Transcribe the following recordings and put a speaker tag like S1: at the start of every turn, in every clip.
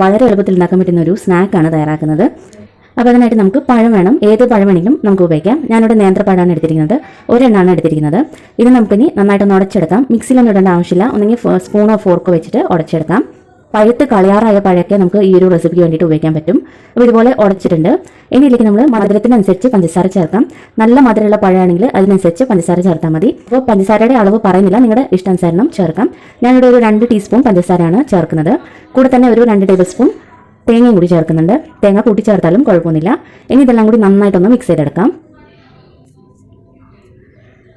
S1: വളരെ എളുപ്പത്തിൽ ഉണ്ടാക്കാൻ പറ്റുന്ന ഒരു സ്നാക്കാണ് തയ്യാറാക്കുന്നത്. അപ്പോൾ അതിനായിട്ട് നമുക്ക് പഴം വേണം. ഏത് പഴം വേണമെങ്കിലും നമുക്ക് ഉപയോഗിക്കാം. ഞാനിവിടെ നേന്ത്രപ്പഴമാണ് എടുത്തിരിക്കുന്നത്, ഒരെണ്ണമാണ് എടുത്തിരിക്കുന്നത്. ഇത് നമുക്കിനി നന്നായിട്ടൊന്ന് ഉടച്ചെടുക്കാം. മിക്സിയിലൊന്നും ഇടേണ്ട ആവശ്യമില്ല, ഒന്നെങ്കിൽ സ്പൂണോ ഫോർക്കോ വെച്ചിട്ട് ഉടച്ചെടുക്കാം. പഴുത്ത് കളയാറായ പഴമൊക്കെ നമുക്ക് ഈ ഒരു റെസിപ്പിക്ക് വേണ്ടിയിട്ട് ഉപയോഗിക്കാൻ പറ്റും. അപ്പോൾ ഇതുപോലെ ഉടച്ചിട്ടുണ്ട്. ഇനി ഇതിലേക്ക് നമ്മൾ മധുരത്തിനനുസരിച്ച് പഞ്ചസാര ചേർക്കാം. നല്ല മധുരമുള്ള പഴമാണെങ്കിൽ അതിനനുസരിച്ച് പഞ്ചസാര ചേർത്താൽ മതി. അപ്പോൾ പഞ്ചസാരയുടെ അളവ് പറയുന്നില്ല, നിങ്ങളുടെ ഇഷ്ടാനുസരണം ചേർക്കാം. ഞാനിവിടെ ഒരു 2 ടീസ്പൂൺ പഞ്ചസാരയാണ് ചേർക്കുന്നത്. കൂടെ തന്നെ ഒരു 2 ടേബിൾ സ്പൂൺ തേങ്ങയും കൂടി ചേർക്കുന്നുണ്ട്. തേങ്ങ കൂട്ടി ചേർത്താലും കുഴപ്പമൊന്നുമില്ല. ഇനി ഇതെല്ലാം കൂടി നന്നായിട്ടൊന്ന് മിക്സ് ചെയ്തെടുക്കാം.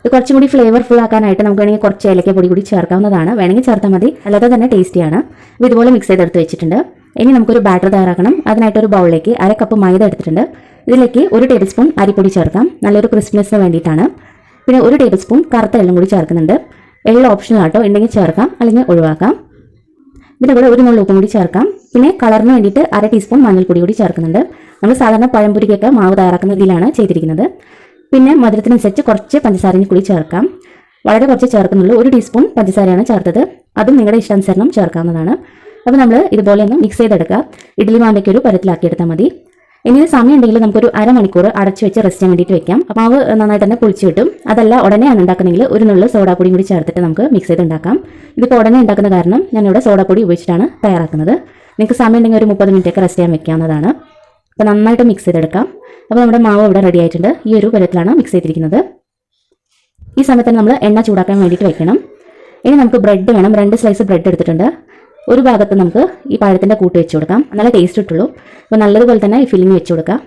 S1: ഇത് കുറച്ചും കൂടി ഫ്ലേവർഫുൾ ആക്കാനായിട്ട് നമുക്ക് വേണമെങ്കിൽ കുറച്ച് ഏലക്കപ്പൊടി കൂടി ചേർക്കാവുന്നതാണ്. വേണമെങ്കിൽ ചേർത്താൽ മതി, അല്ലാതെ തന്നെ ടേസ്റ്റിയാണ്. അപ്പോൾ ഇതുപോലെ മിക്സ് ചെയ്തെടുത്ത് വെച്ചിട്ടുണ്ട്. ഇനി നമുക്കൊരു ബാറ്റർ തയ്യാറാക്കണം. അതിനായിട്ടൊരു ബൗളിലേക്ക് 1/2 കപ്പ് മൈദ എടുത്തിട്ടുണ്ട്. ഇതിലേക്ക് 1 ടേബിൾ സ്പൂൺ അരിപ്പൊടി ചേർക്കാം, നല്ലൊരു ക്രിസ്മസിന് വേണ്ടിയിട്ടാണ്. പിന്നെ 1 ടേബിൾ സ്പൂൺ കറുത്ത എള്ളും കൂടി ചേർക്കുന്നുണ്ട്. എള്ള് ഓപ്ഷണൽ ആട്ടോ, ഉണ്ടെങ്കിൽ ചേർക്കാം, അല്ലെങ്കിൽ ഒഴിവാക്കാം. ഇതിൻ്റെ കൂടെ 1 നുള്ളു ഉപ്പും കൂടി ചേർക്കാം. പിന്നെ കളറിന് വേണ്ടിയിട്ട് 1/2 ടീസ്പൂൺ മഞ്ഞൾപ്പൊടി കൂടി ചേർക്കുന്നുണ്ട്. നമ്മൾ സാധാരണ പഴംപൊരിക്കൊക്കെ മാവ് തയ്യാറാക്കുന്ന രീതിയിലാണ് ചെയ്തിരിക്കുന്നത്. പിന്നെ മധുരത്തിനനുസരിച്ച് കുറച്ച് പഞ്ചസാരയും കൂടി ചേർക്കാം. വളരെ കുറച്ച് ചേർക്കുന്നുള്ളൂ. 1 ടീസ്പൂൺ പഞ്ചസാരയാണ് ചേർത്തത്. അതും നിങ്ങളുടെ ഇഷ്ടാനുസരണം ചേർക്കാവുന്നതാണ്. അപ്പോൾ നമ്മൾ ഇതുപോലെ ഒന്ന് മിക്സ് ചെയ്തെടുക്കുക. ഇഡ്ഡലി മാവിലേക്ക് ഒരു പരുത്തിലാക്കിയെടുത്താൽ മതി. ഇനി സമയം ഉണ്ടെങ്കിൽ നമുക്കൊരു അരമണിക്കൂർ അടച്ചു വെച്ച് റെസ്റ്റ് ചെയ്യാൻ വേണ്ടിയിട്ട് വെക്കാം. അപ്പോൾ മാവ് നന്നായിട്ട് തന്നെ പുളിച്ച് കിട്ടും. അതല്ല ഉടനെയാണ് ഉണ്ടാക്കുന്നതെങ്കിൽ 1 നുള്ളു സോഡാപ്പൊടിയും കൂടി ചേർത്തിട്ട് നമുക്ക് മിക്സ് ചെയ്ത് ഉണ്ടാക്കാം. ഇതിപ്പോൾ ഉടനെ ഉണ്ടാക്കുന്ന കാരണം ഞാനിവിടെ സോഡാപ്പൊടി ഉപയോഗിച്ചിട്ടാണ് തയ്യാറാക്കുന്നത്. നിങ്ങൾക്ക് സമയം ഉണ്ടെങ്കിൽ ഒരു 30 മിനിറ്റൊക്കെ റെസ്റ്റ് ചെയ്യാൻ വെക്കാവുന്നതാണ്. അപ്പോൾ നന്നായിട്ട് മിക്സ് ചെയ്തെടുക്കാം. അപ്പോൾ നമ്മുടെ മാവ് ഇവിടെ റെഡി ആയിട്ടുണ്ട്. ഈ ഒരു പരുത്തിലാണ് മിക്സ് ചെയ്തിരിക്കുന്നത്. ഈ സമയത്ത് നമ്മൾ എണ്ണ ചൂടാക്കാൻ വേണ്ടിയിട്ട് വെക്കണം. ഇനി നമുക്ക് ബ്രെഡ് വേണം. 2 സ്ലൈസ് ബ്രെഡ് എടുത്തിട്ടുണ്ട്. ഒരു ഭാഗത്ത് നമുക്ക് ഈ പഴത്തിൻ്റെ കൂട്ട് വെച്ച് കൊടുക്കാം, നല്ല ടേസ്റ്റ് കിട്ടുള്ളൂ. അപ്പോൾ നല്ലതുപോലെ തന്നെ ഈ ഫില്ലിങ് വെച്ച് കൊടുക്കാം.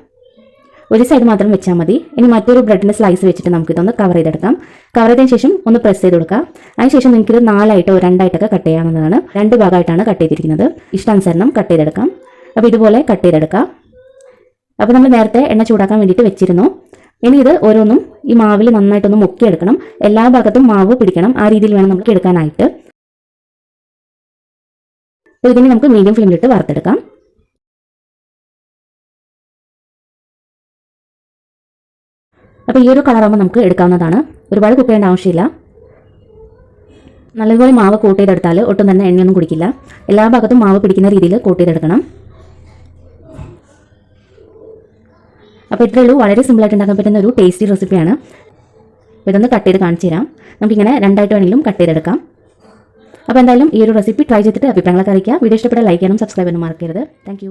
S1: ഒരു സൈഡ് മാത്രം വെച്ചാൽ മതി. ഇനി മറ്റൊരു ബ്രെഡിൻ്റെ സ്ലൈസ് വെച്ചിട്ട് നമുക്കിതൊന്ന് കവർ ചെയ്തെടുക്കാം. കവർ ചെയ്തതിന് ശേഷം ഒന്ന് പ്രസ് ചെയ്ത് കൊടുക്കാം. അതിനുശേഷം നിങ്ങൾക്കിത് 4ആയിട്ടോ 2ആയിട്ടൊക്കെ കട്ട് ചെയ്യാവുന്നതാണ്. 2 ഭാഗമായിട്ടാണ് കട്ട് ചെയ്തിരിക്കുന്നത്. ഇഷ്ടാനുസരണം കട്ട് ചെയ്തെടുക്കാം. അപ്പോൾ ഇതുപോലെ കട്ട് ചെയ്തെടുക്കാം. അപ്പോൾ നമ്മൾ നേരത്തെ എണ്ണ ചൂടാക്കാൻ വേണ്ടിയിട്ട് വെച്ചിരുന്നു. ഇനി ഇത് ഓരോന്നും ഈ മാവിൽ നന്നായിട്ടൊന്ന് മുക്കിയെടുക്കണം. എല്ലാ ഭാഗത്തും മാവ് പിടിക്കണം. ആ രീതിയിൽ വേണം നമുക്ക് എടുക്കാനായിട്ട്. അപ്പോൾ ഇതിന് നമുക്ക് മീഡിയം ഫ്ലെയിമിലിട്ട് വറുത്തെടുക്കാം. അപ്പോൾ ഈ ഒരു കളറാകുമ്പോൾ നമുക്ക് എടുക്കാവുന്നതാണ്. ഒരുപാട് കുക്ക് ചെയ്യേണ്ട ആവശ്യമില്ല. നല്ലതുപോലെ മാവ് കോട്ട് ചെയ്തെടുത്താൽ ഒട്ടും തന്നെ എണ്ണയൊന്നും കുടിക്കില്ല. എല്ലാ ഭാഗത്തും മാവ് പിടിക്കുന്ന രീതിയിൽ കോട്ട് ചെയ്തെടുക്കണം. അപ്പോൾ ഇത്രയേ ഉള്ളൂ. വളരെ സിമ്പിളായിട്ട് ഉണ്ടാക്കാൻ പറ്റുന്ന ഒരു ടേസ്റ്റി റെസിപ്പിയാണ്. അപ്പോൾ ഇതൊന്ന് കട്ട് ചെയ്ത് കാണിച്ചു തരാം. നമുക്കിങ്ങനെ 2ആയിട്ട് വേണമെങ്കിലും കട്ട് ചെയ്തെടുക്കാം. അപ്പോൾ എന്തായാലും ഈ ഒരു റെസിപ്പി ട്രൈ ചെയ്തിട്ട് അഭിപ്രായങ്ങളൊക്കെ അറിയിക്കുക. വീഡിയോ ഇഷ്ടപ്പെട്ടാൽ ലൈക്ക് ചെയ്യാനും സബ്സ്ക്രൈബ് ചെയ്യാനും മറക്കരുത്. താങ്ക്